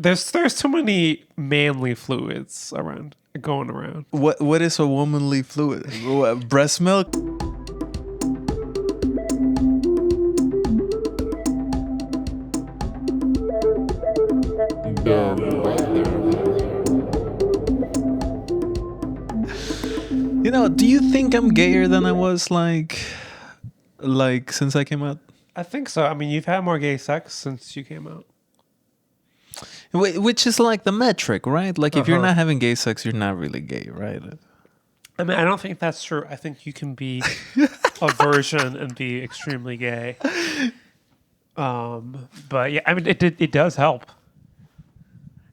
There's too many manly fluids going around. What is a womanly fluid? What, breast milk? You know, do you think I'm gayer than I was like since I came out? I think so. I mean, you've had more gay sex since you came out. Which is like the metric, right? Like if you're not having gay sex, you're not really gay, right? I mean, I don't think that's true. I think you can be a virgin and be extremely gay. But yeah, I mean, it does help.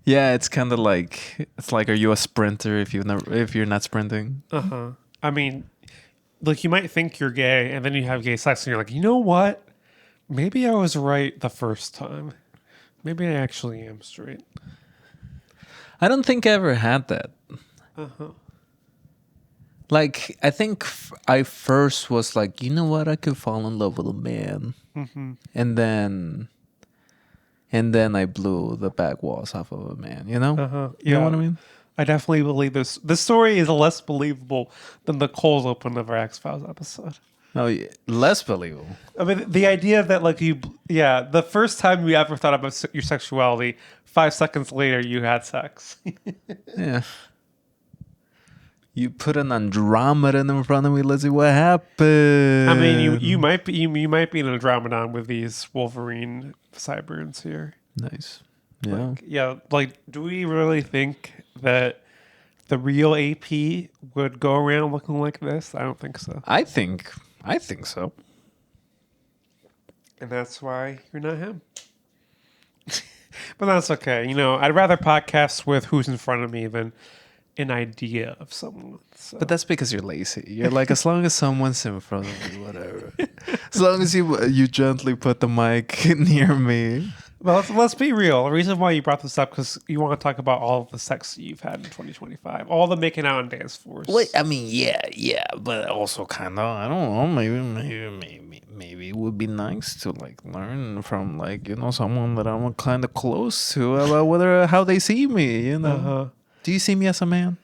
Yeah, it's kind of like are you a sprinter if you're not sprinting? I mean, like you might think you're gay, and then you have gay sex, and you're like, you know what? Maybe I was right the first time. Maybe I actually am straight. I don't think I ever had that. Like, I think I first was like, you know what? I could fall in love with a man. And then I blew the back walls off of a man, you know? You know what I mean? I definitely believe this. This story is less believable than the cold open of our X-Files episode. Oh, yeah. Less believable. I mean, the idea that the first time you ever thought about your sexuality, 5 seconds later you had sex. Yeah. You put an Andromeda in front of me. Let's see what happens. I mean, you might be in an Andromedon with these Wolverine sideburns here. Nice. Yeah. Do we really think that the real AP would go around looking like this? I don't think so. I think so. And that's why you're not him. But that's okay. You know, I'd rather podcast with who's in front of me than an idea of someone. So. But that's because you're lazy. You're like, as long as someone's in front of me, whatever. As long as you gently put the mic near me. Well, let's be real. The reason why you brought this up because you want to talk about all of the sex you've had in 2025, all the making out on dance floors. Wait, I mean, yeah, but also kind of, I don't know, maybe it would be nice to like learn from like, you know, someone that I'm kind of close to about how they see me, you know. Do you see me as a man?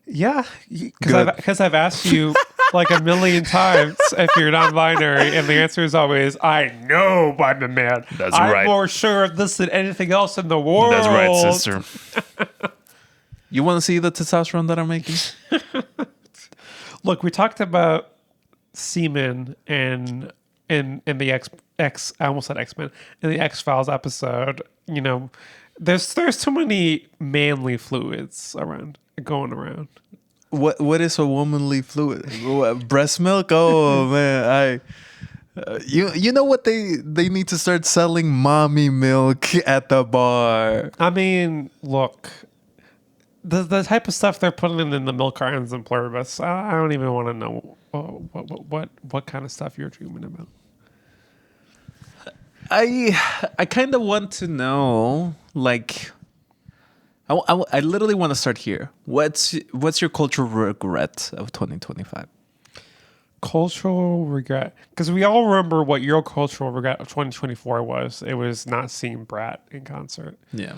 Yeah, because I've asked you like a million times if you're non-binary, and the answer is always, I know I'm a man. That's I'm right. more sure of this than anything else in the world. That's right, sister. You want to see the testosterone that I'm making? Look, we talked about semen in the X I almost said X-Men in the X-Files episode. You know, there's too many manly fluids going around. What is a womanly fluid? What, breast milk? Oh man, you know what they need to start selling mommy milk at the bar. I mean, look, the type of stuff they're putting in the milk cartons and pluribus. I don't even want to know what kind of stuff you're dreaming about. I kind of want to know, like, I literally want to start here. What's your cultural regret of 2025? Cultural regret, because we all remember what your cultural regret of 2024 was. It was not seeing Brat in concert. Yeah.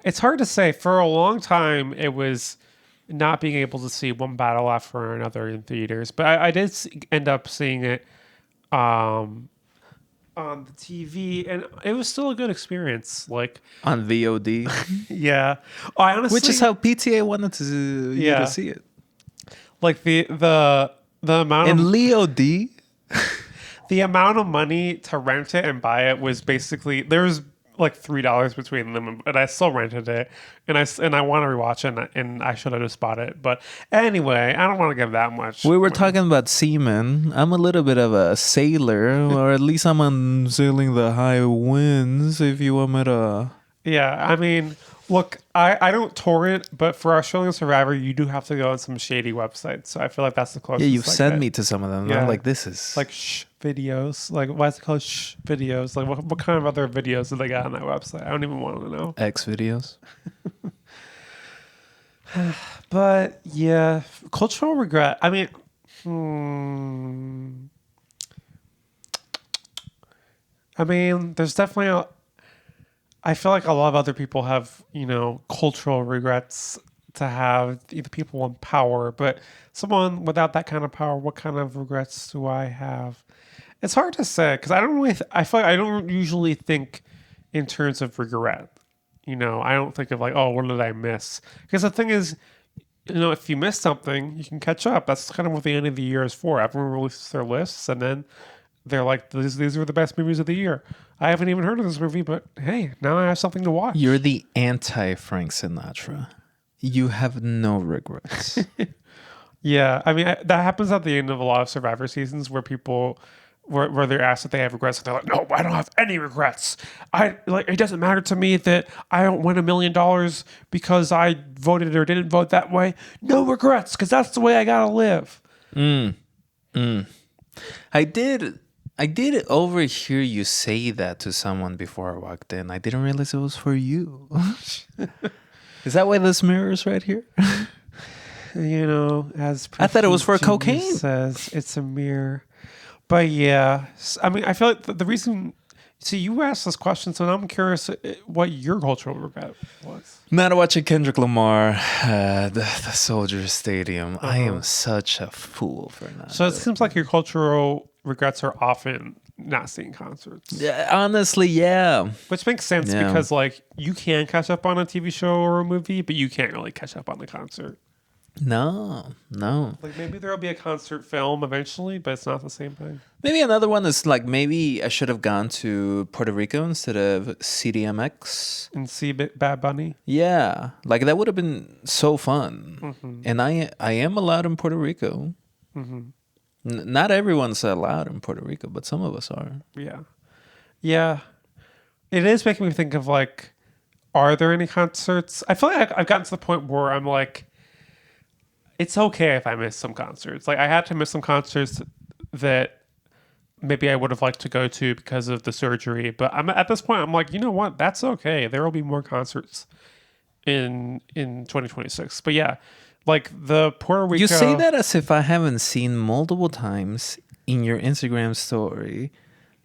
It's hard to say. For a long time, it was not being able to see one battle after another in theaters. But I did end up seeing it on the TV, and it was still a good experience. Like on VOD. Yeah. I honestly, which is how PTA wanted you to see it. Like the amount and of Leo D. The amount of money to rent it and buy it was basically there was like $3 between them, but I still rented it, and I want to rewatch it, and I should have just bought it. But anyway, I don't want to give that much. We were talking about seamen. I'm a little bit of a sailor, or at least I'm on sailing the high winds. If you want me to. Yeah, I mean, look, I don't torrent, but for Australian Survivor, you do have to go on some shady websites. So I feel like that's the closest. Yeah, you've sent me to some of them. Yeah. I'm like, this is like videos. Like, why is it called videos? Like, what kind of other videos do they got on that website? I don't even want to know. X videos. But yeah, cultural regret. I mean, there's definitely I feel like a lot of other people have, cultural regrets to have either people in power, but someone without that kind of power, what kind of regrets do I have? It's hard to say because I don't really, I feel like I don't usually think in terms of regret. I don't think of like, oh, what did I miss? Because the thing is, if you miss something, you can catch up. That's kind of what the end of the year is for. Everyone releases their lists and then they're like, these are the best movies of the year. I haven't even heard of this movie, but hey, now I have something to watch. You're the anti-Frank Sinatra. You have no regrets. Yeah, I mean, that happens at the end of a lot of Survivor seasons where people, where they're asked if they have regrets, and they're like, no, I don't have any regrets. It doesn't matter to me that I don't win $1 million because I voted or didn't vote that way. No regrets, because that's the way I gotta live. I did overhear you say that to someone before I walked in. I didn't realize it was for you. Is that why this mirror is right here? As I thought it was for Genius cocaine. says, it's a mirror. But yeah, I mean, I feel like the reason. See, you asked this question, so now I'm curious what your cultural regret was. Not watching Kendrick Lamar at the Soldier Stadium. I am such a fool for not. So it seems like your cultural regrets are often not seeing concerts. Yeah, honestly, yeah. Which makes sense because, you can catch up on a TV show or a movie, but you can't really catch up on the concert. No. Like, maybe there'll be a concert film eventually, but it's not the same thing. Maybe another one is maybe I should have gone to Puerto Rico instead of CDMX. And see Bad Bunny? Yeah. That would have been so fun. Mm-hmm. And I am allowed in Puerto Rico. Mm-hmm. Not everyone's allowed in Puerto Rico, but some of us are. Yeah. Yeah. It is making me think of, are there any concerts? I feel like I've gotten to the point where I'm like, it's okay if I miss some concerts. I had to miss some concerts that maybe I would have liked to go to because of the surgery. But I'm at this point, I'm like, you know what? That's okay. There will be more concerts in 2026. But yeah, the Puerto Rico. You say that as if I haven't seen multiple times in your Instagram story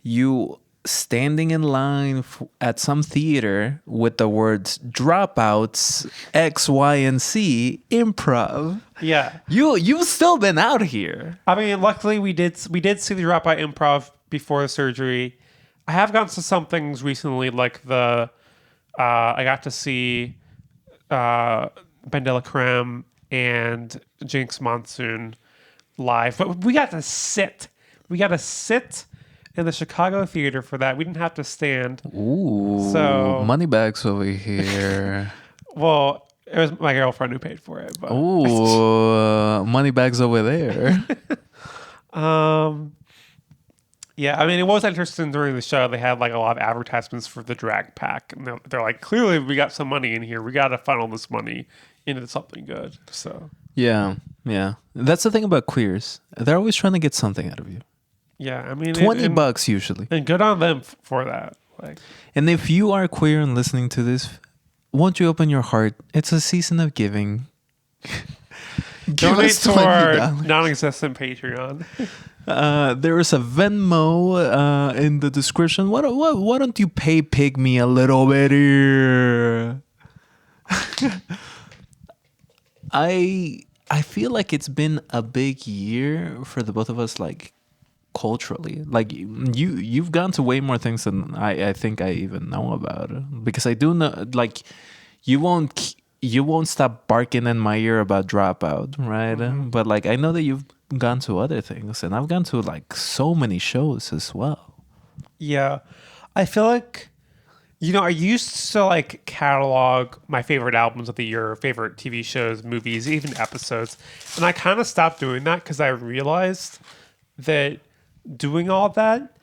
you standing in line at some theater with the words dropouts X, Y, and Z improv. Yeah. You've still been out here. I mean, luckily we did see the Dropout improv before the surgery. I have gone to some things recently, I got to see Ben de la Creme and Jinx Monsoon live, but we got to sit. We got to sit in the Chicago theater for that. We didn't have to stand. Ooh, so moneybags over here. Well, it was my girlfriend who paid for it. But ooh, moneybags over there. Yeah, I mean, it was interesting during the show. They had a lot of advertisements for the drag pack, and they're like, clearly we got some money in here. We got to funnel this money into something good. So yeah, that's the thing about queers. They're always trying to get something out of you. Yeah, I mean, $20 usually, and good on them for that. And if you are queer and listening to this, won't you open your heart? It's a season of giving. Donate to our non-existent Patreon. There is a Venmo in the description. Why don't you pay Pygmy a little bit here? I feel like it's been a big year for the both of us, culturally. You've gone to way more things than I think I even know about it. Because I do know, you won't stop barking in my ear about Dropout, right? Mm-hmm. But I know that you've gone to other things, and I've gone to so many shows as well. Yeah, I feel like I used to catalog my favorite albums of the year, favorite TV shows, movies, even episodes, and I kind of stopped doing that because I realized that doing all that,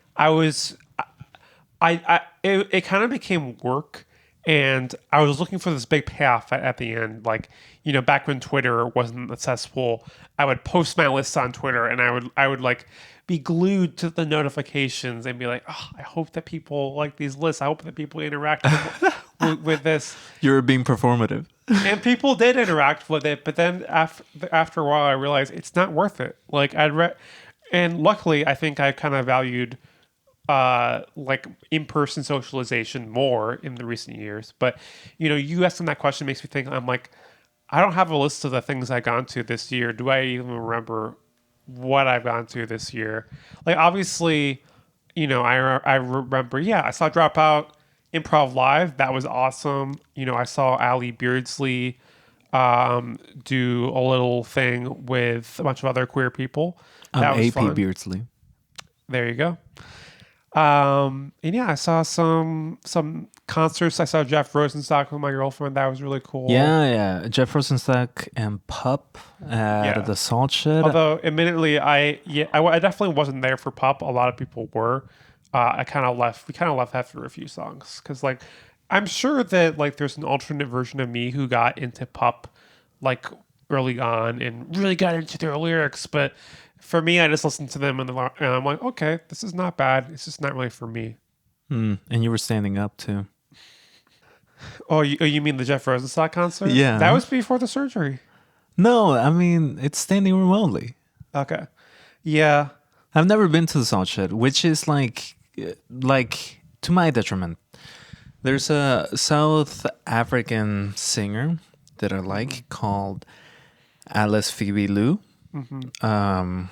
it kind of became work. And I was looking for this big payoff at the end. Back when Twitter wasn't accessible, I would post my list on Twitter, and I would be glued to the notifications and be like, oh, I hope that people like these lists. I hope that people interact with this. You're being performative. And people did interact with it, but then after a while, I realized it's not worth it. And luckily, I think I kind of valued like in-person socialization more in the recent years. But you asking that question makes me think. I'm like, I don't have a list of the things I've gone to this year. Do I even remember what I've gone to this year? Like, obviously, I remember. Yeah, I saw Dropout Improv Live. That was awesome. I saw Ali Beardsley do a little thing with a bunch of other queer people. That was AP fun. Beardsley. There you go. And yeah, I saw some concerts. I saw Jeff Rosenstock with my girlfriend. That was really cool. Yeah. Jeff Rosenstock and Pup at the Salt Shed. Although, admittedly, I definitely wasn't there for Pup. A lot of people were. I kind of left. We kind of left after a few songs because, like, I'm sure that like there's an alternate version of me who got into Pup like early on and really got into their lyrics, but for me, I just listened to them and I'm like, okay, this is not bad. It's just not really for me. And you were standing up too. Oh, you mean the Jeff Rosenstock concert? Yeah. That was before the surgery. No, I mean, it's standing room only. Okay. Yeah. I've never been to the Salt Shed, which is like to my detriment. There's a South African singer that I like called Alice Phoebe Lou. And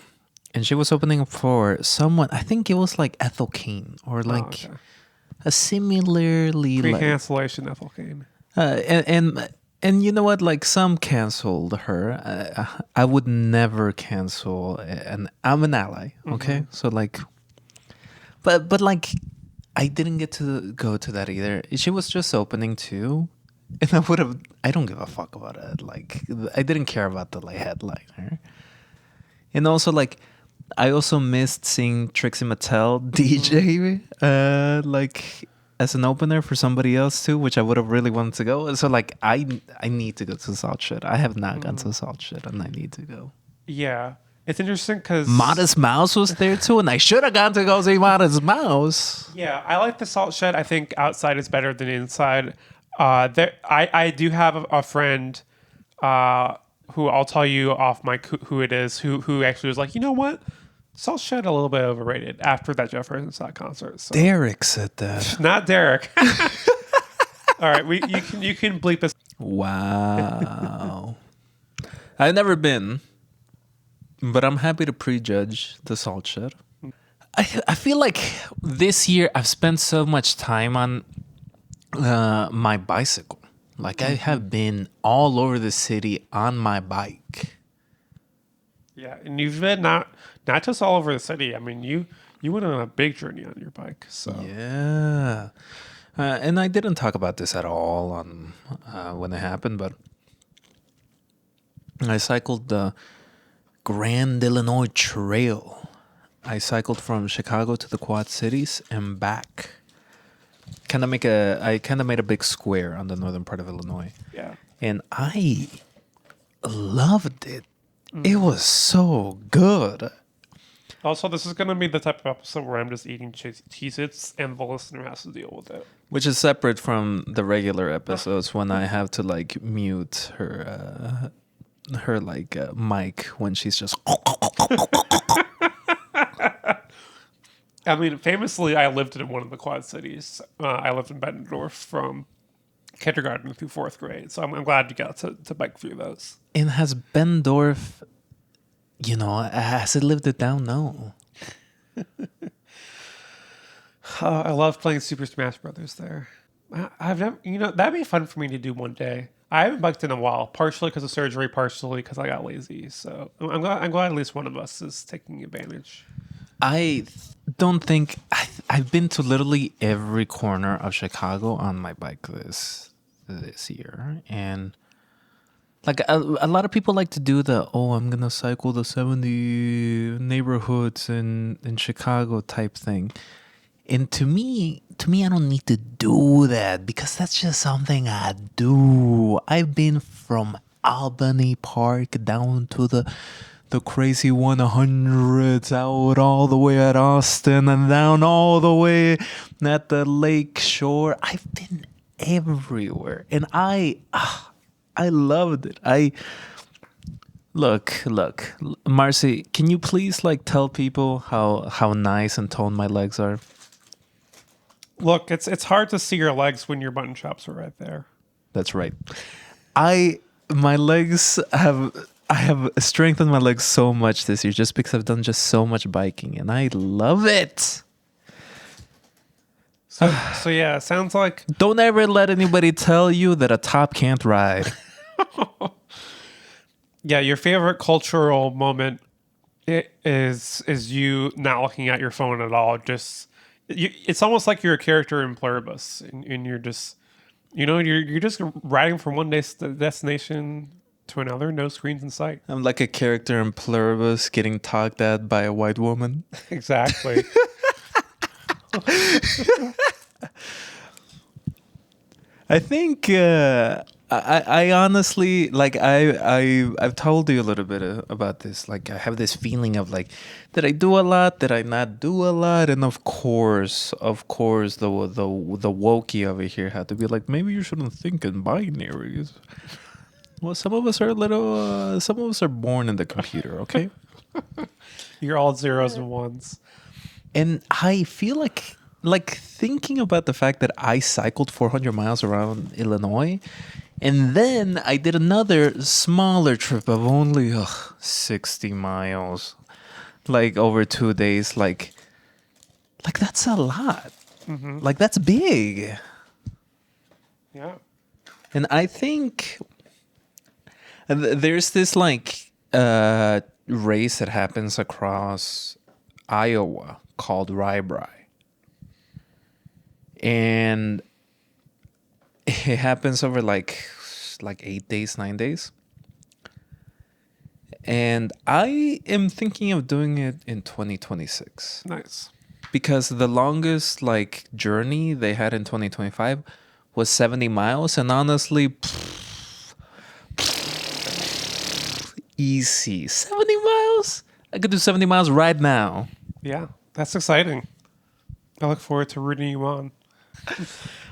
she was opening for someone. I think it was like Ethel Cain or like a similarly pre-cancellation Ethel Cain. And you know what? Like some canceled her. I would never cancel, and I'm an ally. Okay, so like, but like, I didn't get to go to that either. She was just opening too, and I would have. I don't give a fuck about it. Like, I didn't care about the like headliner. And also, like, I also missed seeing Trixie Mattel DJ, like, as an opener for somebody else, too, which I would have really wanted to go. So, like, I need to go to Salt Shed. I have not gone to Salt Shed, and I need to go. Yeah. It's interesting because... Modest Mouse was there, too, and I should have gone to go see Modest Mouse. Yeah, I like the Salt Shed. I think outside is better than inside. I do have a friend... who I'll tell you off mic who it is, who actually was like, you know what? Salt Shed a little bit overrated after that Jeff Rosenstock concert. So. Derek said that. Not Derek. All right, you can bleep us. Wow. I've never been, but I'm happy to prejudge the Salt Shed. I feel like this year I've spent so much time on my bicycle. Like, I have been all over the city on my bike. Yeah, and you've been not just all over the city. I mean, you went on a big journey on your bike. So yeah, and I didn't talk about this at all on when it happened, but I cycled the Grand Illinois Trail. I cycled from Chicago to the Quad Cities and back. I kind of made a big square on the northern part of Illinois. Yeah. And I loved it. It was so good. Also, this is going to be the type of episode where I'm just eating Cheez-Its and the listener has to deal with it. Which is separate from the regular episodes when I have to like mute her like mic when she's just... I mean, famously, I lived in one of the Quad Cities. I lived in Bettendorf from kindergarten through fourth grade. So I'm glad you got to bike through those. And has Bettendorf, has it lived it down? No. I love playing Super Smash Brothers there. I've never, that'd be fun for me to do one day. I haven't biked in a while, partially because of surgery, partially because I got lazy. So I'm glad at least one of us is taking advantage. I don't think I've been to literally every corner of Chicago on my bike this year, and like a lot of people like to do I'm gonna cycle the 70 neighborhoods in Chicago type thing, and to me I don't need to do that because that's just something I do. I've been from Albany Park down to the crazy 100s out all the way at Austin and down all the way at the lake shore. I've been everywhere and I loved it. Look, Marcy, can you please like tell people how nice and toned my legs are? Look, it's hard to see your legs when your button chops are right there. That's right. My legs I have strengthened my legs so much this year just because I've done just so much biking and I love it. So yeah, it sounds like Don't ever let anybody tell you that a top can't ride. yeah, your favorite cultural moment is you not looking at your phone at all. Just it's almost like you're a character in Pluribus, and you're just you're just riding from one destination to another, no screens in sight. I'm like a character in Pluribus getting talked at by a white woman. Exactly. I think I honestly like I've told you a little bit about this. Like I have this feeling of like, did I do a lot? Did I not do a lot? And of course, the wokey over here had to be like, maybe you shouldn't think in binaries. Well, some of us are some of us are born in the computer. Okay, You're all zeros and ones. and I feel like thinking about the fact that I cycled 400 miles around Illinois. And then I did another smaller trip of only 60 miles, like over 2 days. Like that's a lot. Mm-hmm. Like that's big. Yeah. And I think there's this like race that happens across Iowa called Rye. And it happens over like 8 days, 9 days. And I am thinking of doing it in 2026. Nice. Because the longest like journey they had in 2025 was 70 miles. And honestly, easy. 70 miles? I could do 70 miles right now. Yeah, that's exciting. I look forward to rooting you on.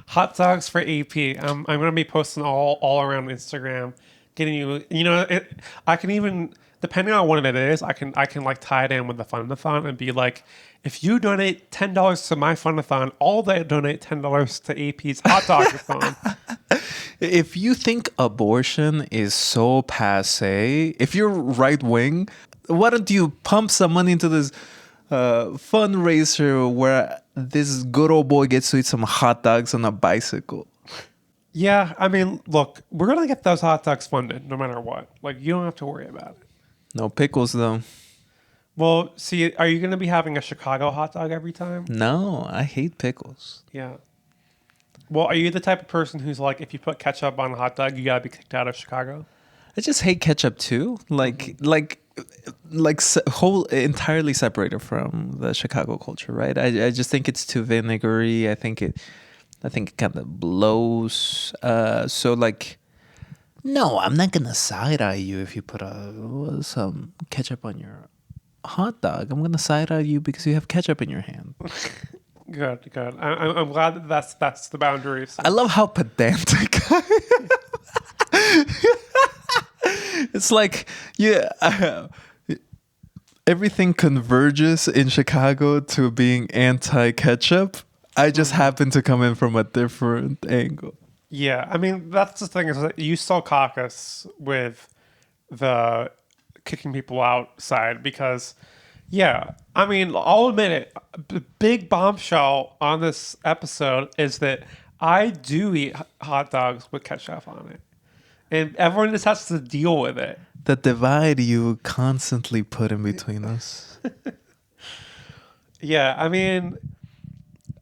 Hot dogs for AP. I'm going to be posting all around Instagram, getting you. I can even, depending on what it is, I can like tie it in with the Funathon and be like, if you donate $10 to my Funathon, all they donate $10 to AP's hot dog-a-thon. If you think abortion is so passe, if you're right wing, why don't you pump some money into this fundraiser where this good old boy gets to eat some hot dogs on a bicycle? Yeah, I mean, look, we're going to get those hot dogs funded no matter what. Like, you don't have to worry about it. No pickles, though. Well, see, are you going to be having a Chicago hot dog every time? No, I hate pickles. Yeah. Well, are you the type of person who's like, if you put ketchup on a hot dog, you got to be kicked out of Chicago? I just hate ketchup too. Whole entirely separated from the Chicago culture, right? I just think it's too vinegary. I think it kind of blows. So like, no, I'm not gonna side eye you if you put some ketchup on your hot dog. I'm gonna side eye you because you have ketchup in your hand. Good. I'm glad that that's the boundaries. I love how pedantic I am. It's like, yeah, everything converges in Chicago to being anti-ketchup. I just happen to come in from a different angle. Yeah, I mean, that's the thing is that you still caucus with the kicking people outside because, yeah, I mean, I'll admit it. The big bombshell on this episode is that I do eat hot dogs with ketchup on it. And everyone just has to deal with it. The divide you constantly put in between us. Yeah, I mean,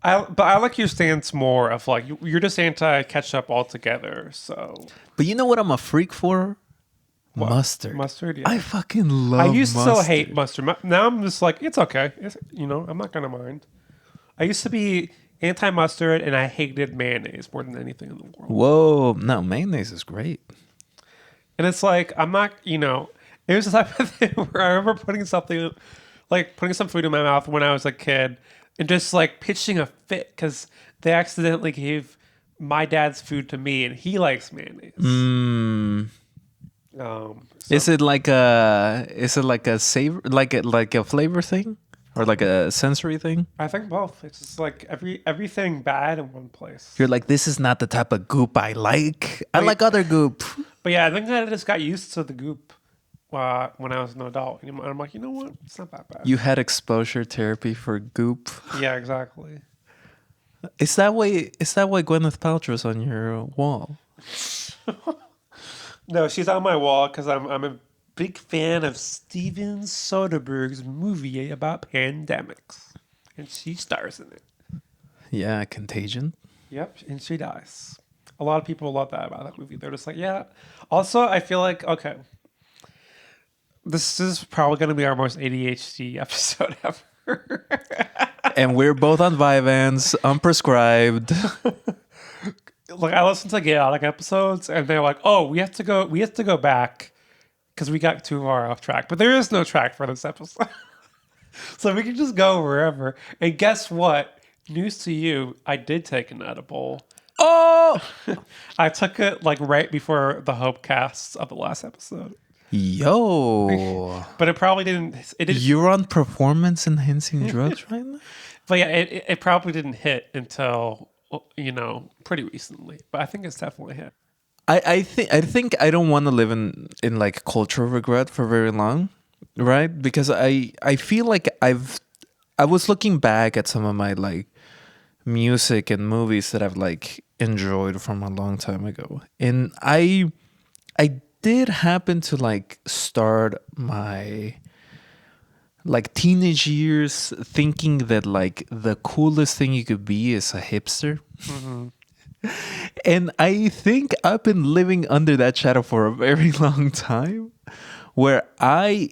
but I like your stance more of like, you're just anti-ketchup altogether, so. But you know what I'm a freak for? What? Mustard. Mustard, yeah. I fucking love I used mustard. to hate mustard. Now I'm just like, it's okay. I'm not going to mind. I used to be anti-mustard, and I hated mayonnaise more than anything in the world. Whoa. No, mayonnaise is great. And it's like, I'm not, it was the type of thing where I remember putting some food in my mouth when I was a kid and just like pitching a fit because they accidentally gave my dad's food to me and he likes mayonnaise. Is it like a savor, like a flavor thing? or like a sensory thing? I think both. It's just like everything bad in one place. You're like, this is not the type of goop I like. I But, like other goop. but yeah, I think I just got used to the goop when I was an adult. And I'm like, you know what? It's not that bad. You had exposure therapy for goop. Yeah, exactly. Is that why Gwyneth Paltrow's on your wall? No, she's on my wall because I'm a big fan of Steven Soderbergh's movie about pandemics, and she stars in it. Yeah, Contagion. Yep, and she dies. A lot of people love that about that movie. They're just like, yeah. Also, I feel like, okay, this is probably going to be our most ADHD episode ever. And we're both on Vyvanse, unprescribed. Like, I listened to chaotic episodes, and they're like, oh, we have to go back because we got too far off track. But there is no track for this episode. So we can just go wherever. And guess what? News to you, I did take an edible. Oh! I took it like right before the Hope casts of the last episode. Yo. But it probably didn't. It didn't. You're on performance enhancing drugs right now? But yeah, it probably didn't hit until pretty recently. But I think it's definitely hit. I think I don't want to live in like cultural regret for very long, right? Because I feel like I was looking back at some of my like music and movies that I've like enjoyed from a long time ago, and I did happen to like start my like teenage years thinking that like the coolest thing you could be is a hipster. Mm-hmm. And I think I've been living under that shadow for a very long time, where I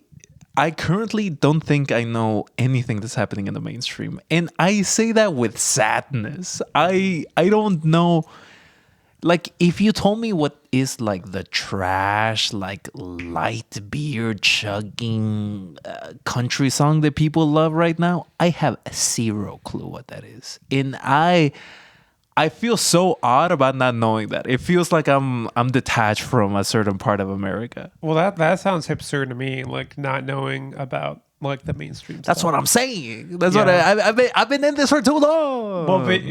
currently don't think I know anything that's happening in the mainstream. And I say that with sadness. I don't know. Like, if you told me what is like the trash, like light beer chugging country song that people love right now, I have zero clue what that is. And I feel so odd about not knowing that. It feels like I'm detached from a certain part of America. Well, that sounds hipster to me, like not knowing about like the mainstream That's stuff. what I'm saying. That's what I've been in this for too long. Well, but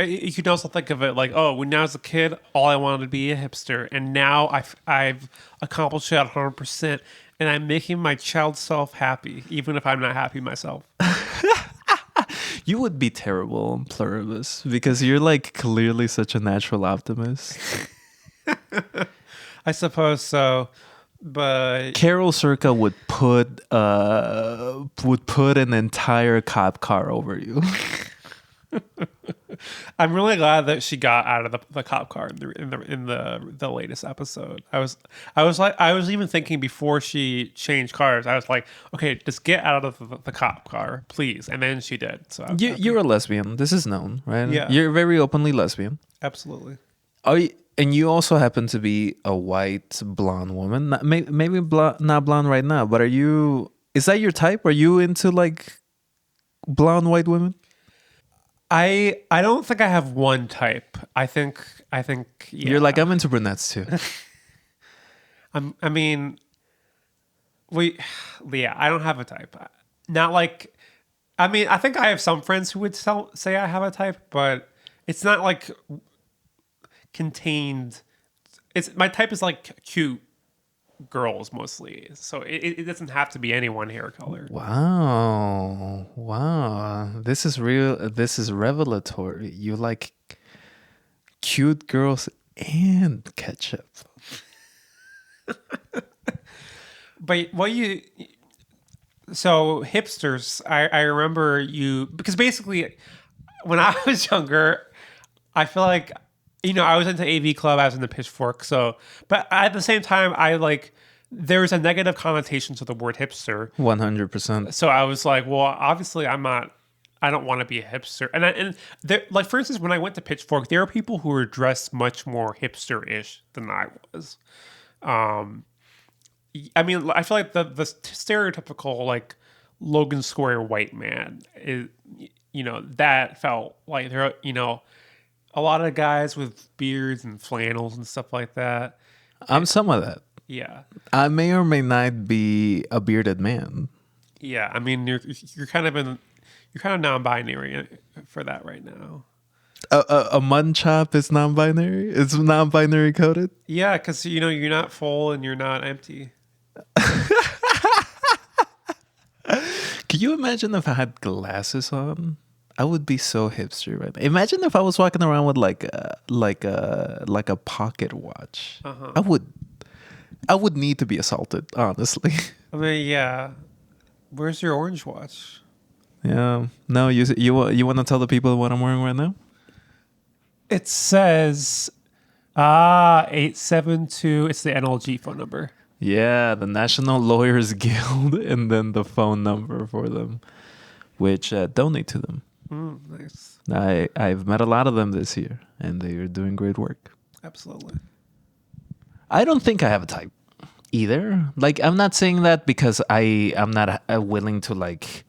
you could also think of it like, oh, when I was a kid, all I wanted to be a hipster, and now I've accomplished it 100%, and I'm making my child self happy, even if I'm not happy myself. You would be terrible on Pluribus because you're like clearly such a natural optimist. I suppose so, but Carol Circa would put an entire cop car over you. I'm really glad that she got out of the cop car in the latest episode. I was even thinking before she changed cars. I was like, okay, just get out of the cop car, please. And then she did. So You're a lesbian. This is known, right? Yeah. You're very openly lesbian. Absolutely. And you also happen to be a white blonde woman. Maybe not blonde right now, but is that your type? Are you into like blonde white women? I don't think I have one type. I think yeah. You're like, I'm into brunettes too. I mean, I don't have a type. Not like, I mean, I think I have some friends who would say I have a type, but it's not like contained. My type is like cute girls mostly, so it doesn't have to be any one hair color. Wow. This is real. This is revelatory. You like cute girls and ketchup. But so hipsters, I remember you, because basically when I was younger, I feel like, I was into AV Club, I was into Pitchfork, but at the same time, there's a negative connotation to the word hipster. 100%. So I was like, well, obviously I don't want to be a hipster. And there, like, for instance, when I went to Pitchfork, there are people who were dressed much more hipster-ish than I was. I mean, I feel like the stereotypical like Logan Square white man is, that felt like there, a lot of guys with beards and flannels and stuff like that. I'm some of that. Yeah. I may or may not be a bearded man. Yeah, I mean you're kind of non-binary for that right now. A mutton chop is non-binary. It's non-binary coded. Yeah, because you're not full and you're not empty. Can you imagine if I had glasses on? I would be so hipster right now. Imagine if I was walking around with like a pocket watch. Uh-huh. I would need to be assaulted, honestly. I mean, yeah. Where's your orange watch? Yeah. No, you want to tell the people what I'm wearing right now? It says 872. It's the NLG phone number. Yeah, the National Lawyers Guild, and then the phone number for them, which donate to them. Nice. I've met a lot of them this year, and they are doing great work. Absolutely. I don't think I have a type either. Like, I'm not saying that because I'm not willing to like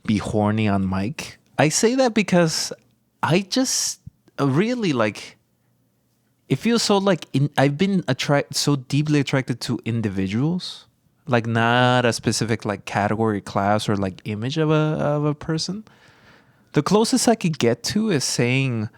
be horny on mic. I say that because I just really like. It feels so like I've been so deeply attracted to individuals, like not a specific like category, class, or like image of a person. The closest I could get to is saying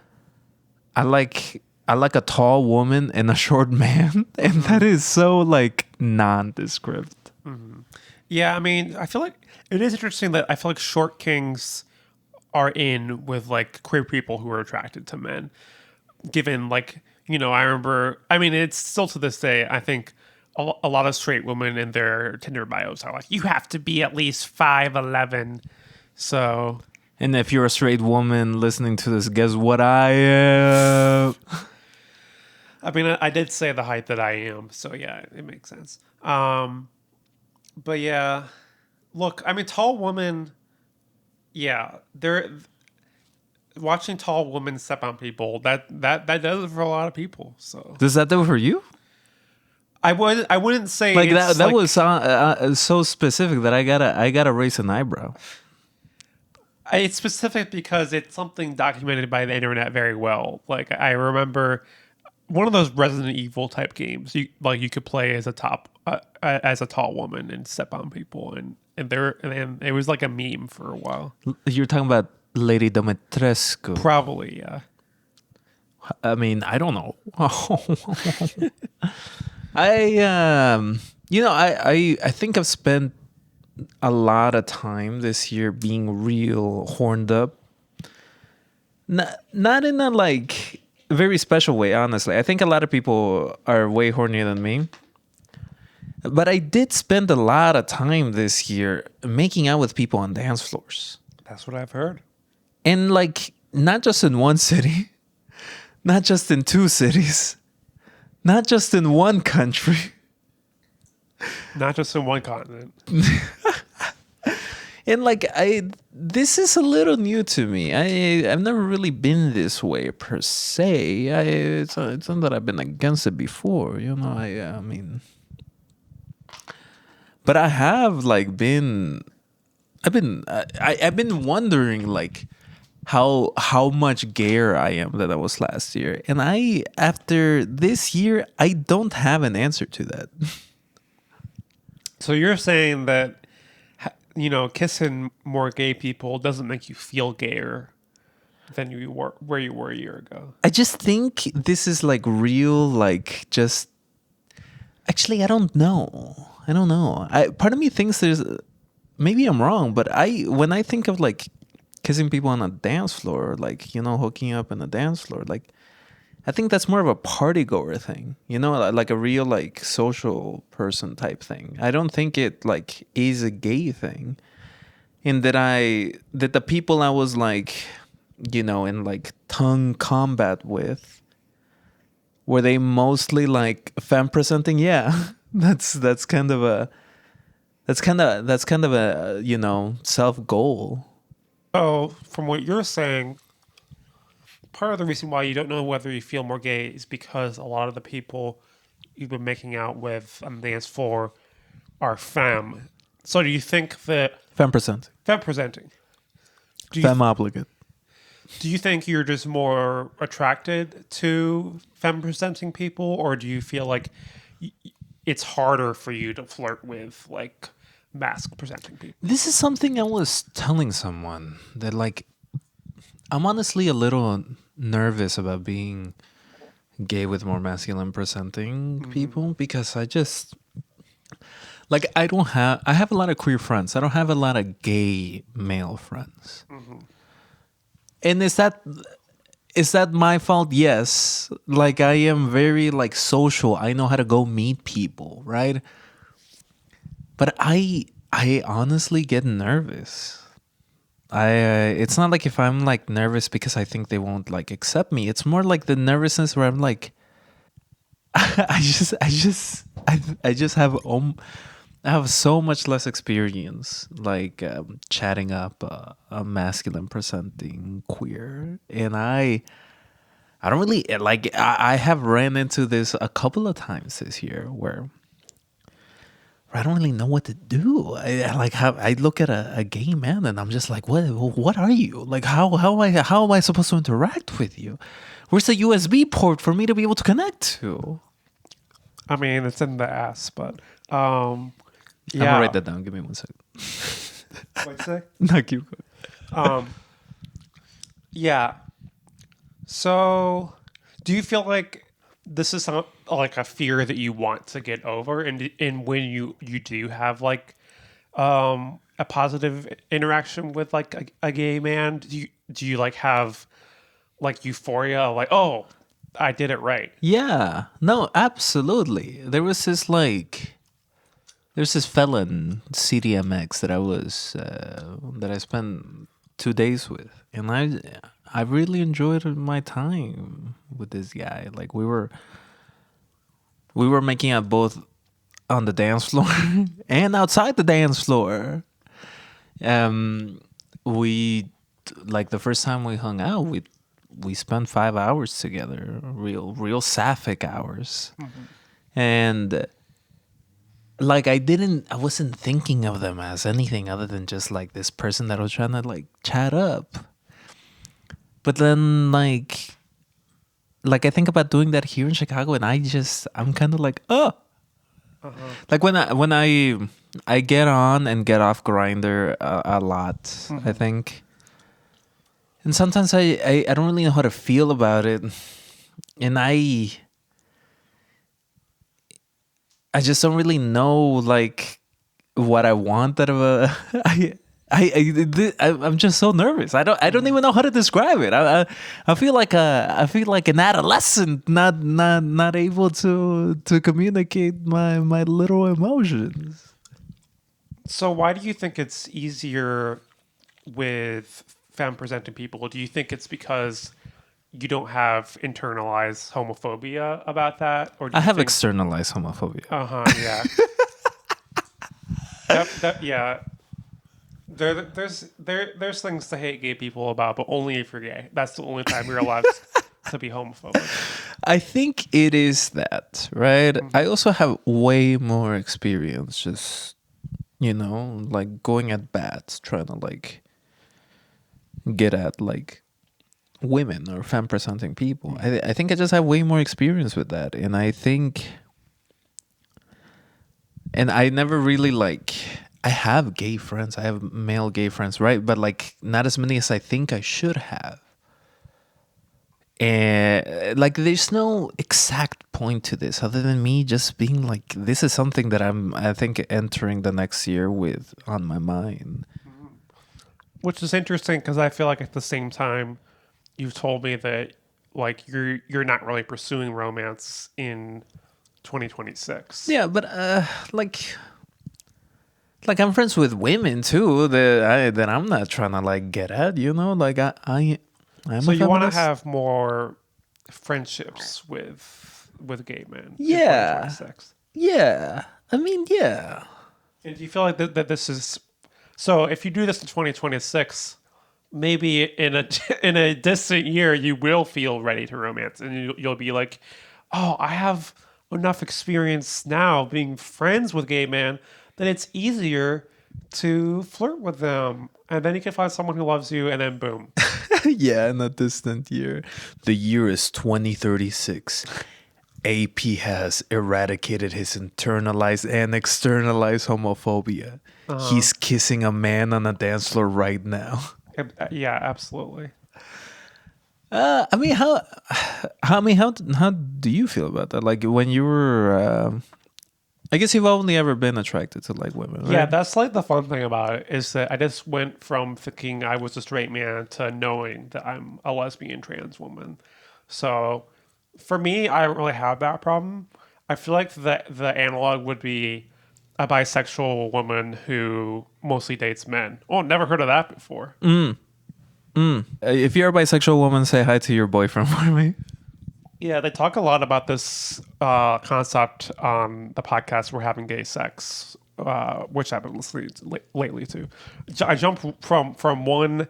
I like a tall woman and a short man, and that is so like nondescript. Mm-hmm. Yeah, I mean, I feel like it is interesting that I feel like short kings are in with like queer people who are attracted to men. Given like, I remember, I mean, it's still to this day, I think a lot of straight women in their Tinder bios are like, you have to be at least 5'11". So. And if you're a straight woman listening to this, guess what I am? I mean, I did say the height that I am, so yeah, it makes sense. But yeah, look, I mean, tall women, yeah, they're watching tall women step on people. That does it for a lot of people. So does that do it for you? I wouldn't say like that. That was so specific that I gotta raise an eyebrow. It's specific because it's something documented by the internet very well. Like I remember one of those Resident Evil type games. You could play as a tall woman and step on people, and it was like a meme for a while. You're talking about Lady Dimitrescu. Probably, yeah. I mean, I don't know. I think I've spent a lot of time this year being real horned up. Not in a like very special way, honestly. I think a lot of people are way hornier than me. But I did spend a lot of time this year making out with people on dance floors. That's what I've heard. And like, not just in one city, not just in two cities, not just in one country. Not just in one continent. And like, this is a little new to me. I've never really been this way per se. It's not that I've been against it before, I mean, but I have like I've been wondering like how much gayer I am than I was last year, and after this year I don't have an answer to that. So you're saying that kissing more gay people doesn't make you feel gayer than you were where you were a year ago? I just think this is like real, like just. Actually, I don't know. Part of me thinks there's. Maybe I'm wrong, but when I think of like kissing people on a dance floor, like hooking up on a dance floor, like I think that's more of a party goer thing, like a real like social person type thing. I don't think it like is a gay thing. In that the people I was like, in like tongue combat with, were they mostly like femme presenting? Yeah, that's kind of a self goal. Oh, from what you're saying, part of the reason why you don't know whether you feel more gay is because a lot of the people you've been making out with on the dance floor are femme. So do you think that Femme presenting. Femme obligate. Do you think you're just more attracted to femme presenting people, or do you feel like it's harder for you to flirt with like mask presenting people. This is something I was telling someone that like I'm honestly a little nervous about being gay with more masculine presenting people because I just like I have a lot of queer friends. I don't have a lot of gay male friends. And is that my fault? Yes. Like I am very like social. I know how to go meet people, right? But I honestly get nervous. It's not like if I'm like nervous because I think they won't like accept me. It's more like the nervousness where I'm like I just have I have so much less experience like chatting up a masculine presenting queer, and I don't really like I have ran into this a couple of times this year where I don't really know what to do. I look at a gay man and I'm just like, what are you? Like how am I supposed to interact with you? Where's the USB port for me to be able to connect to? I mean, it's in the ass, but I'm yeah. gonna write that down. Give me 1 second. What'd you say? No, keep going. Yeah. So, do you feel like this is like a fear that you want to get over, and when you do have like a positive interaction with like a gay man, do you like have like euphoria, like, oh, I did it right? Yeah, no, absolutely. There's this felon CDMX that I spent 2 days with, and I really enjoyed my time with this guy. Like we were making out both on the dance floor and outside the dance floor. We like the first time we hung out, we spent 5 hours together, real sapphic hours, and like I wasn't thinking of them as anything other than just like this person that I was trying to like chat up. But then like I think about doing that here in Chicago, and I'm kind of like, oh, like when I get on and get off Grinder a lot, I think, and sometimes I don't really know how to feel about it, and I just don't really know like what I want out of a. I'm just so nervous. I don't even know how to describe it. I feel like an adolescent, not able to communicate my little emotions. So, why do you think it's easier with femme presenting people? Do you think it's because you don't have internalized homophobia about that, or do I you have think... externalized homophobia. Yeah. Yeah. There's things to hate gay people about, but only if you're gay. That's the only time you're allowed to be homophobic. I think it is that, right? I also have way more experience just, like going at bats, trying to like get at like women or femme presenting people. I think I just have way more experience with that. And I think, and I never really like, I have gay friends. I have male gay friends, right? But like not as many as I think I should have. And like there's no exact point to this other than me just being like, this is something that I think entering the next year with on my mind. Which is interesting because I feel like at the same time you've told me that like you're not really pursuing romance in 2026. Yeah, but like I'm friends with women too that I'm not trying to like get at, like I'm so a you want to feminist. have more friendships with gay men in Yeah. 2026. Yeah. I mean, yeah. And do you feel like that this is so if you do this in 2026, maybe in a distant year you will feel ready to romance and you'll be like, oh, I have enough experience now being friends with gay men that it's easier to flirt with them, and then you can find someone who loves you, and then boom. Yeah, in a distant year. The year is 2036. AP has eradicated his internalized and externalized homophobia. He's kissing a man on a dance floor right now. Yeah, absolutely. I mean, how do you feel about that? Like when you were, I guess you've only ever been attracted to like women, right? Yeah, that's like the fun thing about it is that I just went from thinking I was a straight man to knowing that I'm a lesbian trans woman. So for me, I don't really have that problem. I feel like the analog would be a bisexual woman who mostly dates men. Oh, never heard of that before. If you're a bisexual woman, say hi to your boyfriend for me. Yeah, they talk a lot about this concept on the podcast We're Having Gay Sex, which I've been listening to lately to. I jumped from one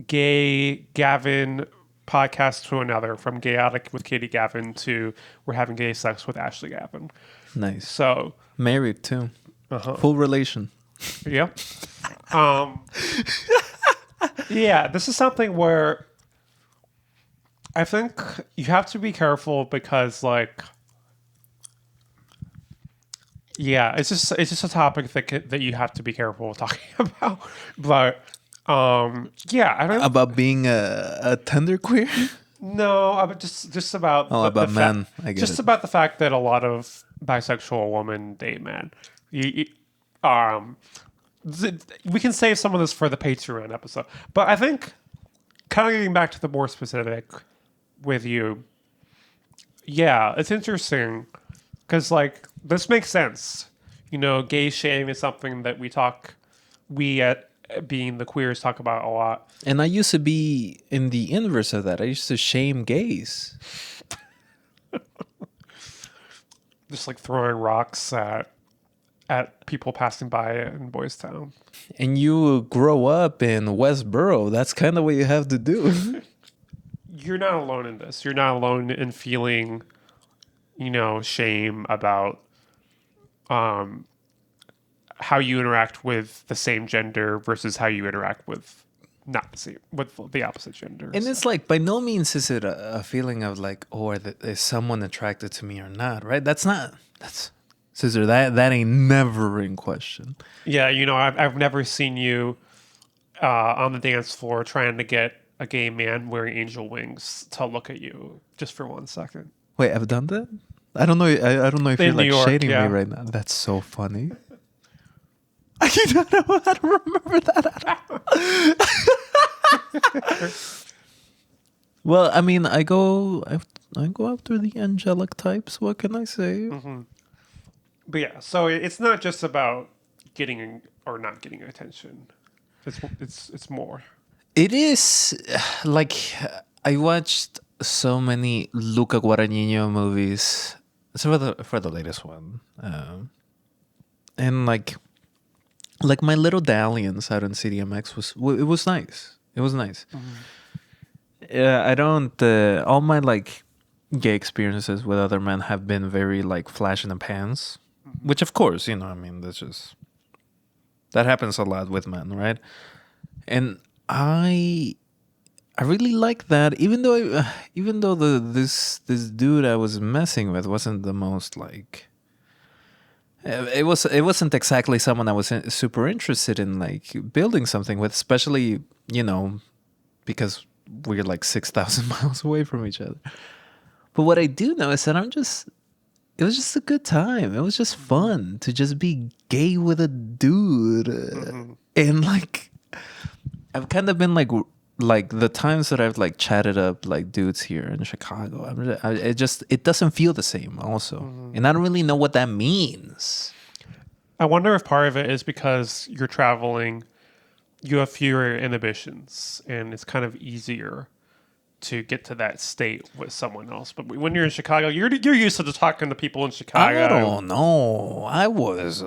gay Gavin podcast to another, from Gayotic with Katie Gavin to We're Having Gay Sex with Ashley Gavin. Nice. So Married too. Full relation. yeah. Yeah, this is something where I think you have to be careful because, like, yeah, it's just a topic that you have to be careful of talking about. But yeah, I don't About being a tender queer. know. About just about About men. I get just it. about the fact that a lot of bisexual women date men. We can save some of this for the Patreon episode, but I think kind of getting back to the more specific with you, yeah, it's interesting because like this makes sense. You know, gay shame is something that we at being the queers talk about a lot. And I used to be in the inverse of that. I used to shame gays. Just like throwing rocks at people passing by in Boys Town. And you grow up in Westboro. That's kind of what you have to do. You're not alone in this. You're not alone in feeling, you know, shame about how you interact with the same gender versus how you interact with not the same, with the opposite gender. And it's like, by no means is it a feeling of like, oh, is someone attracted to me or not, right? That's Scissor, that ain't never in question. Yeah, you know, I've never seen you on the dance floor trying to get a gay man wearing angel wings to look at you just for 1 second. Wait, I've done that? I don't know. I don't know if In you're like New York, shading yeah. me right now. That's so funny. I don't know how to remember that at all. Well, I mean, I go after the angelic types. What can I say? But yeah, so it's not just about getting or not getting attention. It's more. It is like I watched so many Luca Guadagnino movies. So for the latest one, and like my little dalliance out on CDMX was nice. It was nice. Yeah, I don't. All my like gay experiences with other men have been very like flash in the pans, which of course, you know, I mean, that happens a lot with men, right? And I really like that, even though this dude I was messing with wasn't the most like. It wasn't exactly someone I was super interested in like building something with, especially, you know, because we're like 6,000 miles away from each other. But what I do know is that it was just a good time. It was just fun to just be gay with a dude. And like, I've kind of been like the times that I've like chatted up like dudes here in Chicago, it doesn't feel the same also. And I don't really know what that means. I wonder if part of it is because you're traveling, you have fewer inhibitions, and it's kind of easier to get to that state with someone else. But when you're in Chicago, you're used to talking to people in Chicago. I don't know. I was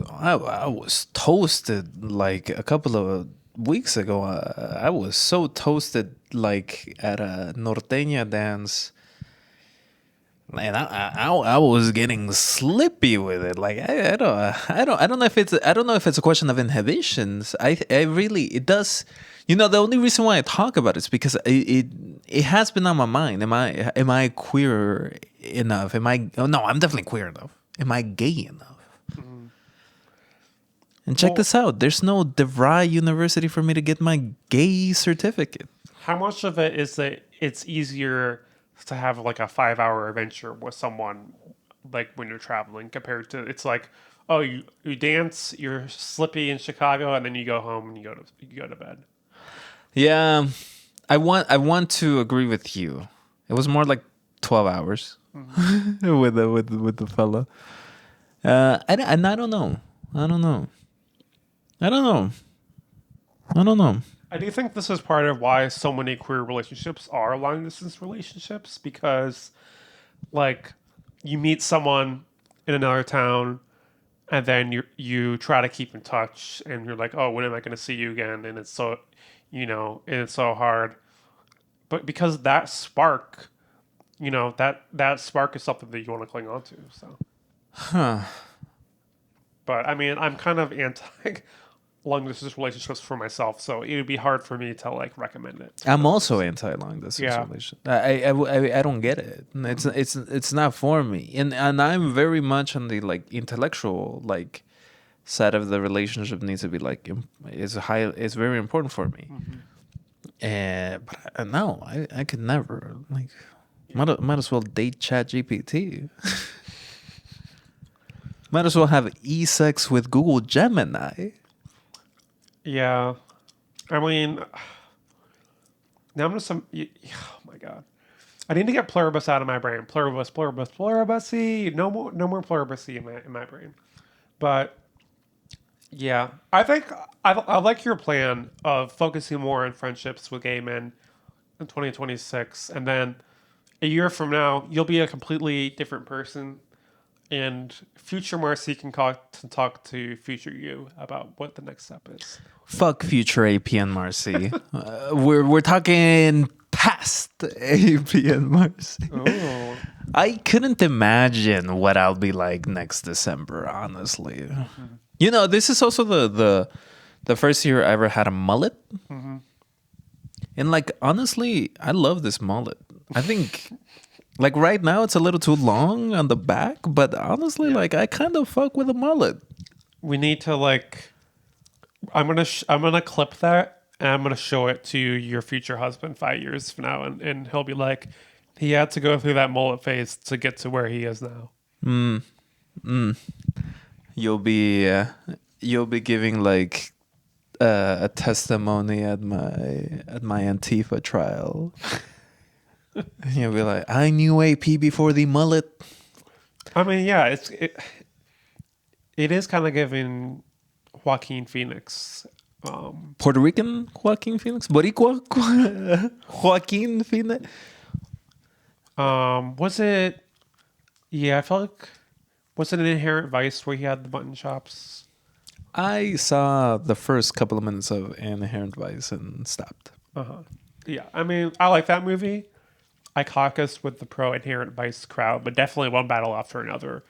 toasted like a couple of weeks ago. I was so toasted like at a norteña dance. And I was getting slippy with it. Like I don't know if it's a question of inhibitions. I really it does. The only reason why I talk about it is because it has been on my mind. Am I queer enough? Am I? Oh no, I'm definitely queer enough. Am I gay enough? And check this out. There's no DeVry University for me to get my gay certificate. How much of it is that it's easier to have like a 5-hour adventure with someone like when you're traveling compared to it's like, oh, you dance, you're slippy in Chicago, and then you go home and you go to bed. Yeah, I want to agree with you. It was more like 12 hours with the fella. And I don't know. I don't know. I don't know. I don't know. I do think this is part of why so many queer relationships are long distance relationships because, like, you meet someone in another town, and then you try to keep in touch, and you're like, oh, when am I going to see you again? And it's so, and it's so hard. But because that spark, that spark is something that you want to cling on to. So, but I mean, I'm kind of anti long distance relationships for myself, so it would be hard for me to like recommend it. I'm also anti long distance Yeah. relationship. I don't get it. It's not for me. And I'm very much on the like intellectual like side of the relationship needs to be like it's very important for me. But no, I could never like might as well date ChatGPT. Might as well have e-sex with Google Gemini. Yeah, I mean, now I'm just oh my god, I need to get pluribus out of my brain. Pluribus, pluribus, pluribusy. No more pluribusy in my brain. But yeah, I think I like your plan of focusing more on friendships with gay men in 2026, and then a year from now you'll be a completely different person, and future Marcy can talk to future you about what the next step is. Fuck future AP and Marcy. We're talking past AP and Marcy. Oh. I couldn't imagine what I'll be like next December, honestly. This is also the first year I ever had a mullet. And like honestly, I love this mullet. I think like right now it's a little too long on the back, but honestly, like I kind of fuck with a mullet. We need to like. I'm gonna clip that and I'm gonna show it to your future husband 5 years from now, and he'll be like, he had to go through that mullet phase to get to where he is now. You'll be giving like a testimony at my Antifa trial. You'll be like, I knew AP before the mullet. I mean, yeah, it is kind of giving Joaquin Phoenix. Puerto Rican Joaquin Phoenix? Boricua Joaquin Phoenix? Was it? Yeah, I felt like was it an Inherent Vice where he had the mutton chops? I saw the first couple of minutes of Inherent Vice and stopped. Yeah, I mean, I like that movie. I caucus with the pro Inherent Vice crowd, but definitely one battle after another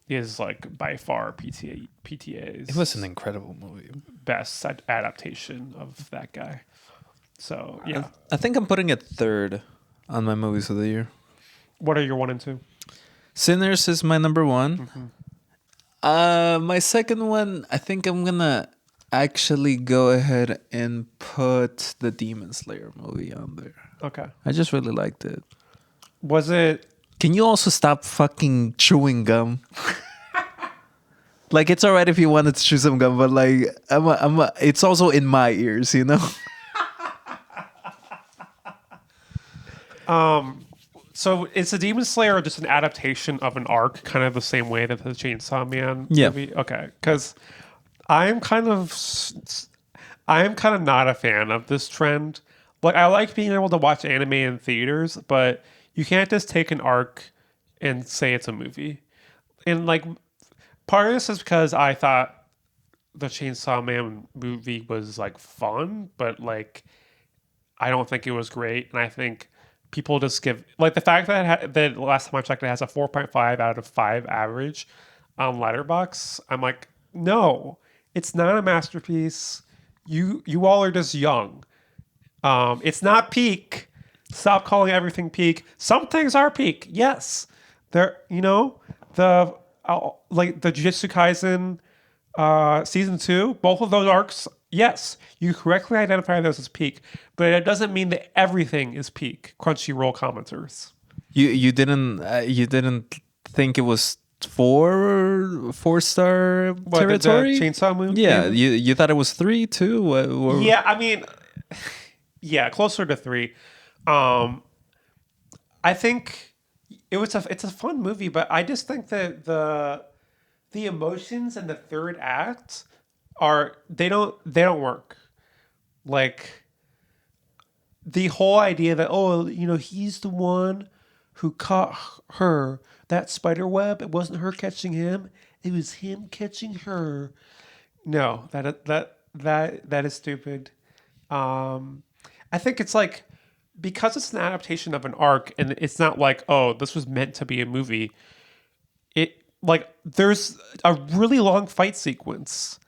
is like by far PTA's. It was an incredible movie. Best adaptation of that guy. So yeah, I think I'm putting it third on my movies of the year. What are your 1 and 2? Sinners is my number one. My second one, I think I'm gonna actually go ahead and put the Demon Slayer movie on there. Okay. I just really liked it. Was it? Can you also stop fucking chewing gum? Like, it's alright if you wanted to chew some gum, but like, it's also in my ears, you know? So is the Demon Slayer just an adaptation of an arc, kind of the same way that the Chainsaw Man movie? Okay, because I'm kind of not a fan of this trend. Like, I like being able to watch anime in theaters, but you can't just take an arc and say it's a movie. And like, part of this is because I thought the Chainsaw Man movie was like fun, but like, I don't think it was great, and I think people just give like the fact that that last time I checked it has a 4.5 out of 5 average on Letterboxd. I'm like, no, it's not a masterpiece. You all are just young. It's not peak. Stop calling everything peak. Some things are peak. Yes, there. The like the Jujutsu Kaisen season 2. Both of those arcs. Yes, you correctly identify those as peak, but it doesn't mean that everything is peak. Crunchyroll commenters. You didn't think it was four-star What, territory? the Chainsaw Moon? Yeah, Game? you thought it was 3 too. Yeah, I mean, yeah, closer to 3. I think it's a fun movie, but I just think that the emotions in the third act they don't work. Like the whole idea that he's the one who caught her that spider web. It wasn't her catching him. It was him catching her. No, that is stupid. I think it's like because it's an adaptation of an arc and it's not like, oh, this was meant to be a movie. It like there's a really long fight sequence.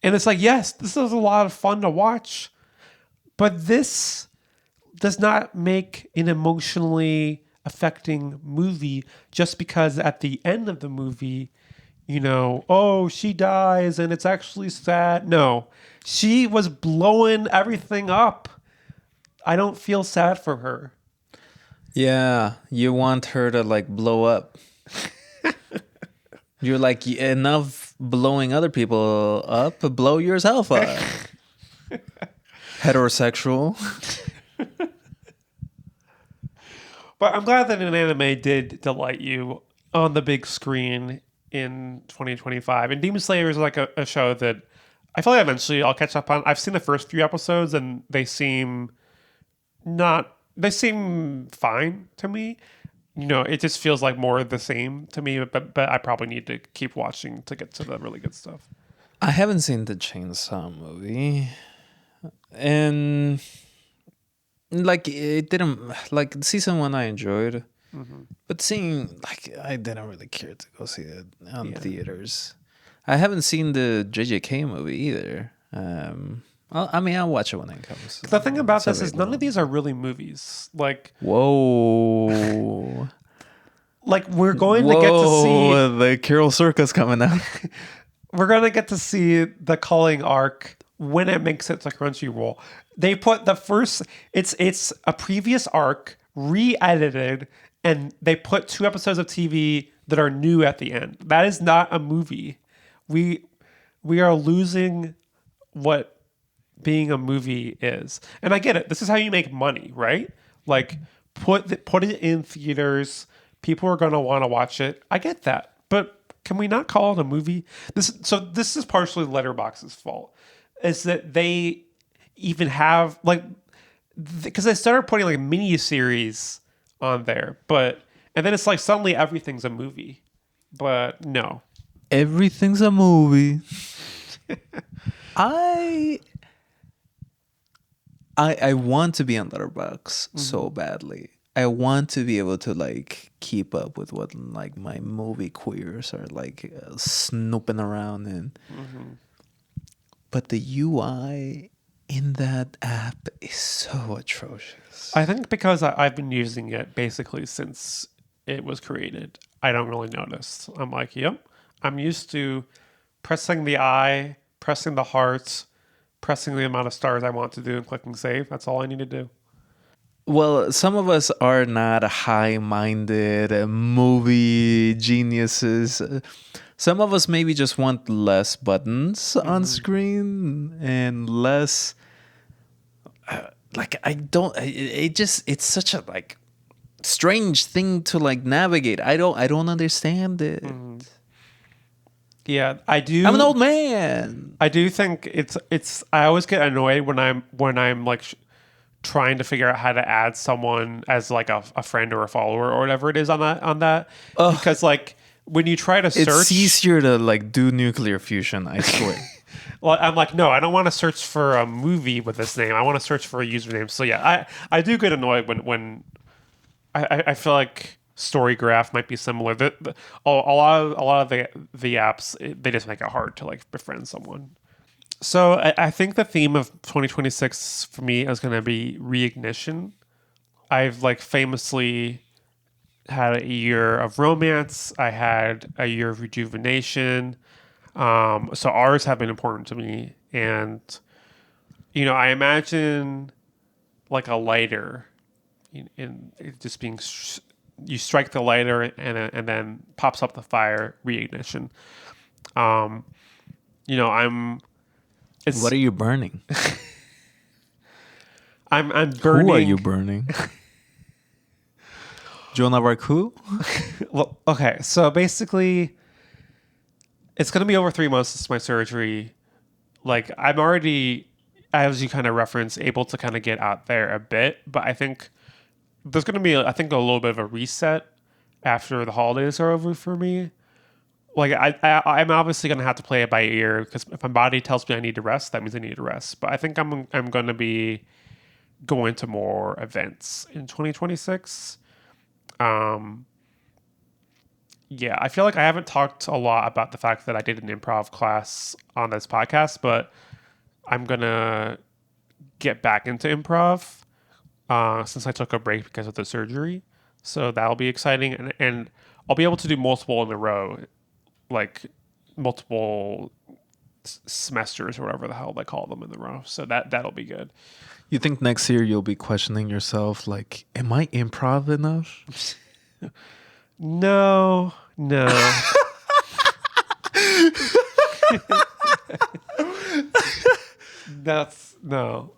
And it's like, yes, this is a lot of fun to watch, but this does not make an emotionally affecting movie just because at the end of the movie, oh, she dies and it's actually sad. No, she was blowing everything up. I don't feel sad for her. Yeah, you want her to like blow up. You're like, enough blowing other people up, blow yourself up. Heterosexual. But I'm glad that an anime did delight you on the big screen in 2025. And Demon Slayer is like a show that I feel like eventually I'll catch up on. I've seen the first few episodes and they seem fine to me. It just feels like more of the same to me, but I probably need to keep watching to get to the really good stuff. I haven't seen the Chainsaw movie. And like it didn't like season 1 I enjoyed. But seeing I didn't really care to go see it on theaters. I haven't seen the JJK movie either. I'll watch it when it comes. The thing about this is none of these are really movies. Like, whoa. Like we're going to get to see the Carol Circus coming out. We're going to get to see the Culling arc when it makes it to Crunchyroll. They put the first it's a previous arc re-edited and they put 2 episodes of TV that are new at the end. That is not a movie. We are losing what being a movie is. And I get it. This is how you make money, right? Like put it in theaters. People are going to want to watch it. I get that. But can we not call it a movie? This is partially Letterboxd's fault. Is that they even have because they started putting like mini series on there, and then it's like suddenly everything's a movie. But no. Everything's a movie. I want to be on Letterboxd so badly. I want to be able to like keep up with what like my movie queers are like snooping around in. But the UI in that app is so atrocious. I think because I've been using it basically since it was created, I don't really notice. I'm like, yep, I'm used to pressing the I, pressing the hearts, pressing the amount of stars I want to do and clicking save. That's all I need to do. Well, some of us are not high-minded movie geniuses. Some of us maybe just want less buttons on screen and less. It's such a like strange thing to like navigate. I don't understand it. Yeah, I do. I'm an old man. I do think it's. I always get annoyed when I'm like trying to figure out how to add someone as like a friend or a follower or whatever it is on that because like when you try to search, it's easier to like do nuclear fusion. I swear. Well, I'm like, no, I don't want to search for a movie with this name. I want to search for a username. So yeah, I do get annoyed when I feel like StoryGraph might be similar. A lot of the apps they just make it hard to like befriend someone. So I think the theme of 2026 for me is going to be Reignition. I've like famously had a year of romance. I had a year of rejuvenation. So ours have been important to me, and I imagine like a lighter in it just being you strike the lighter and then pops up the fire. Reignition. Um, I'm it's What are you burning? I'm Who are you burning. burning? Joan of Arc who? Well, okay, so basically, it's gonna be over 3 months since my surgery. Like I'm already, as you kind of reference, able to kind of get out there a bit, but I think there's gonna be, I think, a little bit of a reset after the holidays are over for me. Like I'm obviously gonna have to play it by ear because if my body tells me I need to rest, that means I need to rest. But I think I'm gonna be going to more events in 2026. Um, yeah, I feel like I haven't talked a lot about the fact that I did an improv class on this podcast, but I'm gonna get back into improv since I took a break because of the surgery. So that'll be exciting, and I'll be able to do multiple in a row, like multiple semesters or whatever the hell they call them in the row. So that'll be good. You think next year you'll be questioning yourself, like, am I improv enough? No. That's no.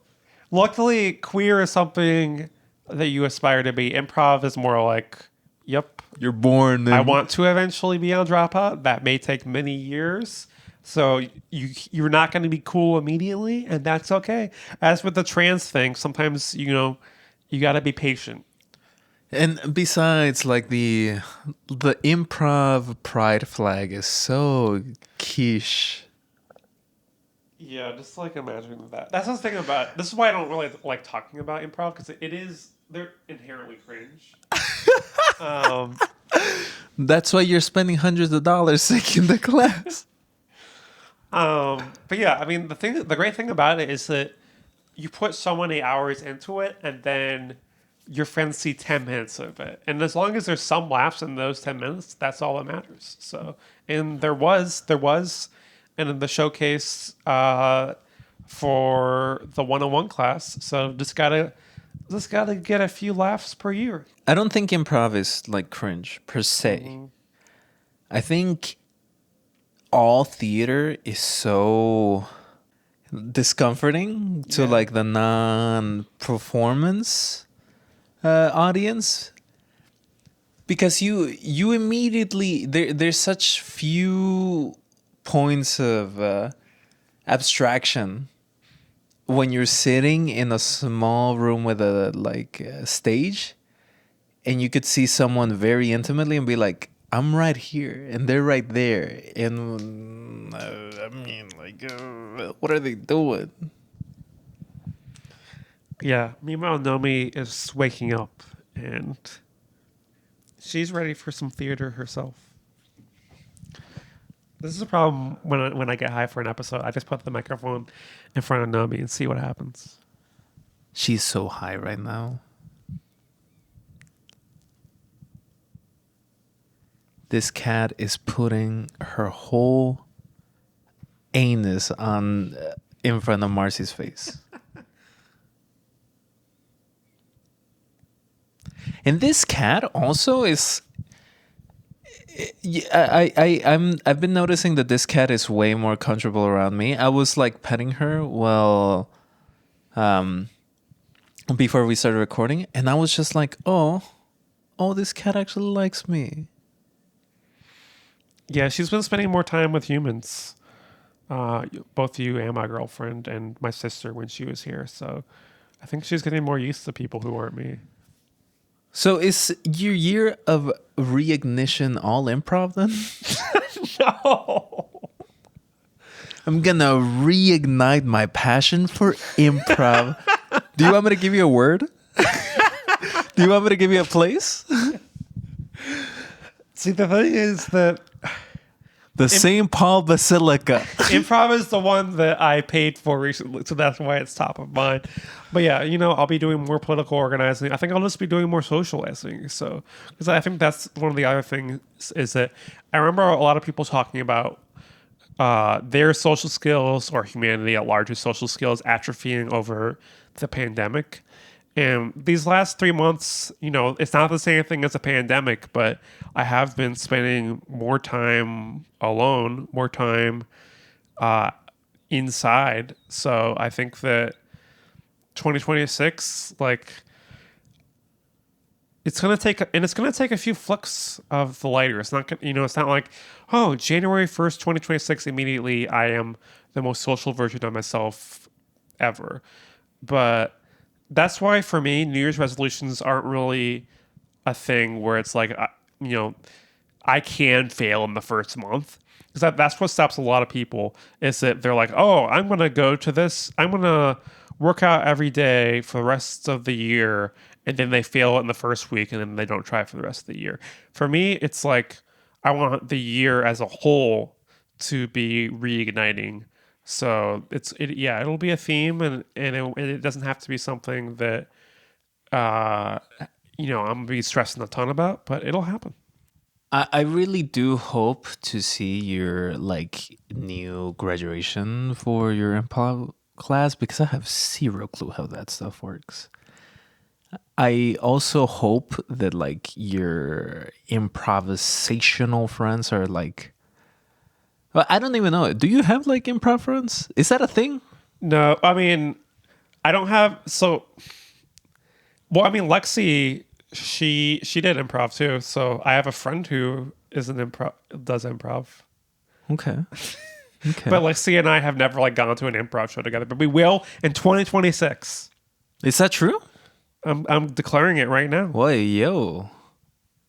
Luckily, queer is something that you aspire to be. Improv is more like, yep, You're born. I want to eventually be on Dropout. That may take many years. So you're not going to be cool immediately, and that's okay. As with the trans thing, sometimes you got to be patient. And besides, like the improv pride flag is so quiche. Yeah, just like imagining that. That's the thing about. This is why I don't really like talking about improv because they're inherently cringe. That's why you're spending hundreds of dollars taking the class. But yeah, I mean the great thing about it is that you put so many hours into it, and then your friends see 10 minutes of it, and as long as there's some laughs in those 10 minutes, that's all that matters. So, and there was, and in the showcase for the 101 class. So just gotta get a few laughs per year. I don't think improv is like cringe per se. Mm-hmm. I think all theater is so discomforting to like the non-performance audience, because you immediately there's such few points of abstraction when you're sitting in a small room with a stage, and you could see someone very intimately and be like, I'm right here and they're right there, and I mean, like, what are they doing? Yeah, meanwhile, Nomi is waking up, and she's ready for some theater herself. This is a problem when I get high for an episode. I just put the microphone in front of Nomi and see what happens. She's so high right now. This cat is putting her whole anus on in front of Marcy's face. And this cat also is. I've been noticing that this cat is way more comfortable around me. I was like petting her before we started recording, and I was just like, oh, this cat actually likes me. Yeah, she's been spending more time with humans. Both you and my girlfriend and my sister when she was here. So I think she's getting more used to people who aren't me. So is your year of Reignition all improv then? No. I'm gonna reignite my passion for improv. Do you want me to give you a word? Do you want me to give you a place? See, the thing is that The St. Paul Basilica. improv is the one that I paid for recently, so that's why it's top of mind. But yeah, I'll be doing more political organizing. I think I'll just be doing more socializing. So, because I think that's one of the other things is that I remember a lot of people talking about their social skills or humanity at large's social skills atrophying over the pandemic. And these last 3 months, it's not the same thing as a pandemic, but I have been spending more time alone, more time inside. So I think that 2026, it's gonna take a few flicks of the lighter. It's not it's not like, oh, January 1st, 2026, immediately I am the most social version of myself ever. But that's why for me, New Year's resolutions aren't really a thing where it's like, I can fail in the first month. Because that's what stops a lot of people is that they're like, oh, I'm going to go to this. I'm going to work out every day for the rest of the year. And then they fail in the first week and then they don't try for the rest of the year. For me, it's like, I want the year as a whole to be reigniting. So it'll be a theme and it doesn't have to be something that, I'm going to be stressing a ton about, but it'll happen. I really do hope to see your new graduation for your improv class because I have zero clue how that stuff works. I also hope that your improvisational friends are well, I don't even know. Do you have improv friends? Is that a thing? No, I mean, I don't have well, I mean, Lexi, she did improv too. So I have a friend who does improv. Okay. But Lexi and I have never gone to an improv show together, but we will in 2026. Is that true? I'm declaring it right now. Boy, yo.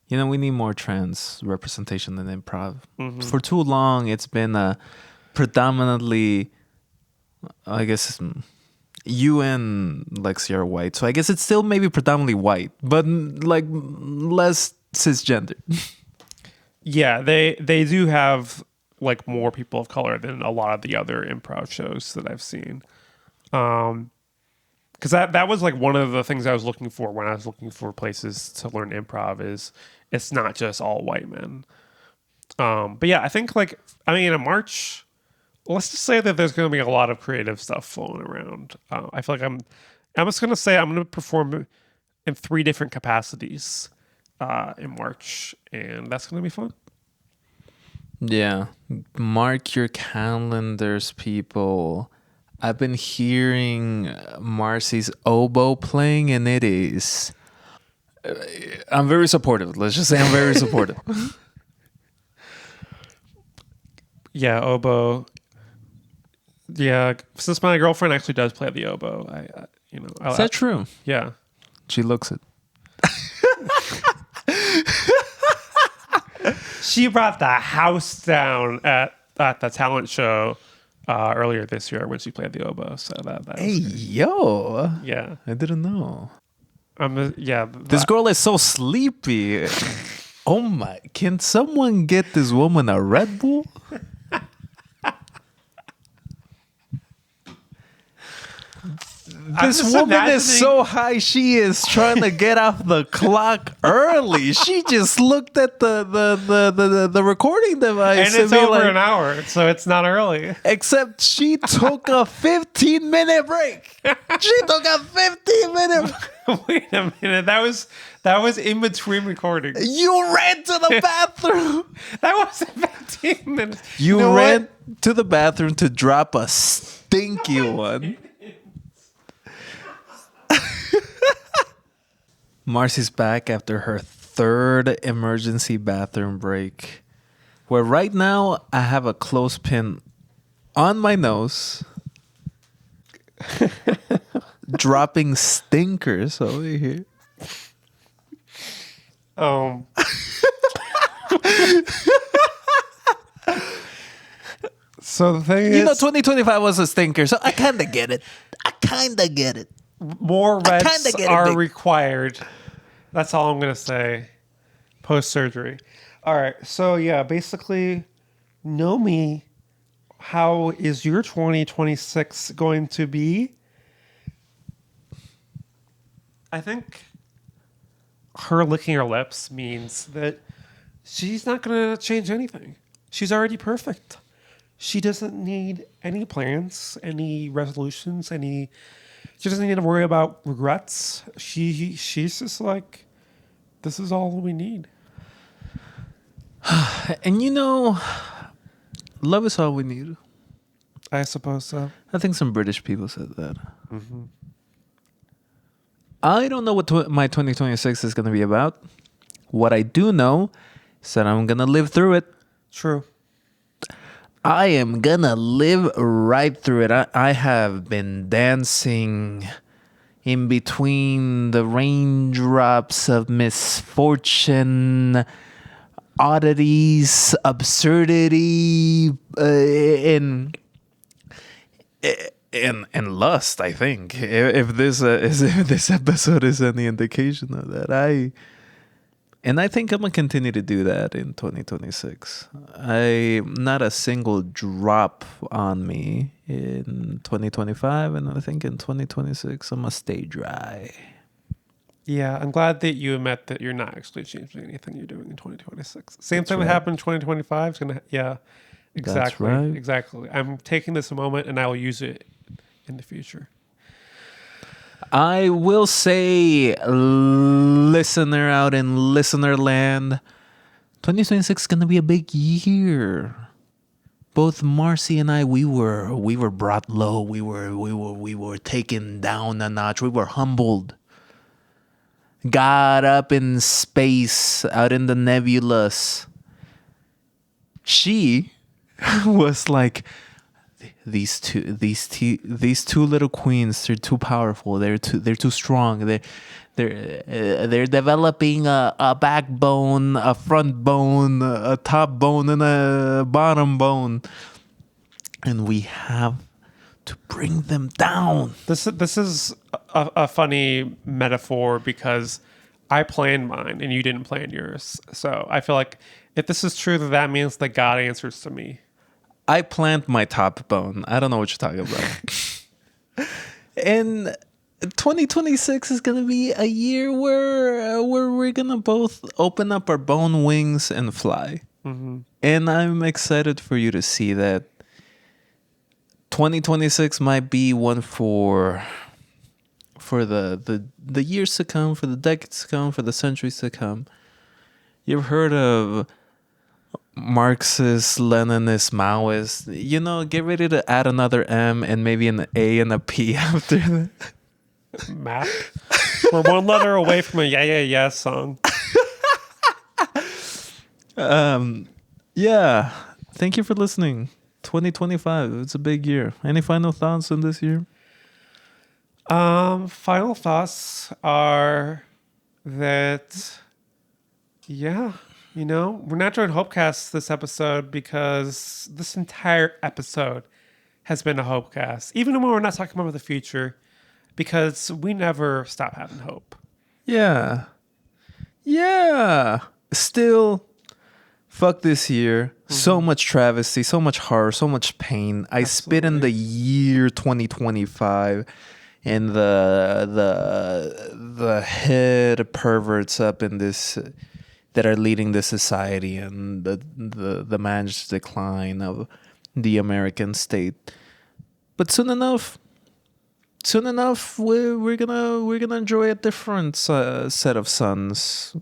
We need more trans representation in improv. Mm-hmm. For too long, it's been predominantly, I guess, you and Lexi are white. So I guess it's still maybe predominantly white, but less cisgender. Yeah, they do have more people of color than a lot of the other improv shows that I've seen. Because that was one of the things I was looking for when I was looking for places to learn improv is it's not just all white men. But yeah, I think in March, let's just say that there's going to be a lot of creative stuff flowing around. I feel like I'm just going to say I'm going to perform in 3 different capacities in March, and that's going to be fun. Yeah, mark your calendars, people. I've been hearing Marcy's oboe playing, and it is... I'm very supportive. Let's just say I'm very supportive. Yeah, oboe. Yeah, since my girlfriend actually does play the oboe, Is that true? Yeah. She looks it. She brought the house down at the talent show earlier this year when she played the oboe. So that hey, yo. Yeah. I didn't know. Yeah. This girl is so sleepy. Oh my. Can someone get this woman a Red Bull? This woman is so high. She is trying to get off the clock early. She just looked at the recording device and it's over an hour, so it's not early. Except she took a 15-minute break. She took a 15-minute. Wait a minute. That was in between recordings. You ran to the bathroom. That wasn't 15 minutes. You ran to the bathroom to drop a stinky one. Marcy's back after her 3rd emergency bathroom break, where right now I have a clothespin on my nose, dropping stinkers over here. So the thing is, 2025 was a stinker, so I kind of get it. More reps are required That's all I'm gonna say. Post surgery. All right. So yeah, basically, know me. How is your 2026 going to be? I think her licking her lips means that she's not going to change anything. She's already perfect. She doesn't need any plans, any resolutions, any. She doesn't need to worry about regrets. She's just like, this is all we need. And love is all we need. I suppose so. I think some British people said that. Mm-hmm. I don't know what my 2026 is going to be about. What I do know is that I'm going to live through it. True. I am going to live right through it. I have been dancing in between the raindrops of misfortune, oddities, absurdity, and lust. I think if this episode is any indication of that, I think I'm gonna continue to do that in 2026. Not a single drop on me in 2025, and I think in 2026 I'm gonna stay dry. Yeah, I'm glad that you admit that you're not actually changing anything you're doing in 2026. Same thing that happened in 2025 is gonna. Yeah, exactly. That's right. Exactly. I'm taking this a moment, and I will use it in the future. I will say, listener out in listener land, 2026 is gonna be a big year. Both Marcy and I, we were brought low. We were taken down a notch. We were humbled. Got up in space, out in the nebulas. She was like, these two little queens. They're too powerful. They're too strong. They're developing a backbone, a front bone, a top bone, and a bottom bone, and we have to bring them down. This is a funny metaphor because I planned mine and you didn't plan yours. So I feel like if this is true, that means that God answers to me. I planned my top bone. I don't know what you're talking about. And 2026 is gonna be a year where we're gonna both open up our bone wings and fly. Mm-hmm. And I'm excited for you to see that. 2026 might be one for the years to come, for the decades to come, for the centuries to come. You've heard of Marxist, Leninist, Maoist. Get ready to add another M and maybe an A and a P after that. Math. We're one letter away from a yeah song. Yeah. Thank you for listening. 2025. It's a big year. Any final thoughts on this year? Final thoughts are that, we're not doing Hopecast this episode because this entire episode has been a Hopecast. Even when we're not talking about the future, because we never stop having hope. Yeah. Still, fuck this year. Mm-hmm. So much travesty, so much horror, so much pain. I spit in the year 2025 and the head perverts up in this that are leading the society and the managed decline of the American state. But soon enough, we're gonna enjoy a different set of suns.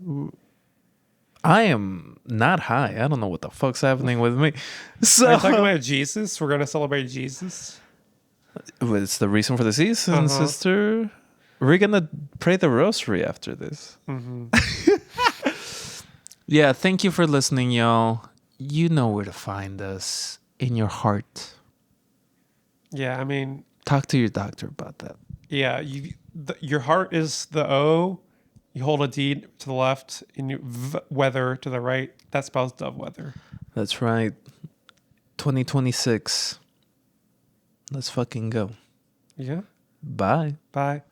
I am not high. I don't know what the fuck's happening with me. So, are you talking about Jesus? We're gonna celebrate Jesus. It's the reason for the season, sister. We're gonna pray the rosary after this. Mm-hmm. Yeah, thank you for listening, y'all. You know where to find us in your heart. Yeah, I mean, talk to your doctor about that. Yeah, your heart is the O. You hold a D to the left and you weather to the right. That spells dove weather. That's right. 2026. Let's fucking go. Yeah. Bye. Bye.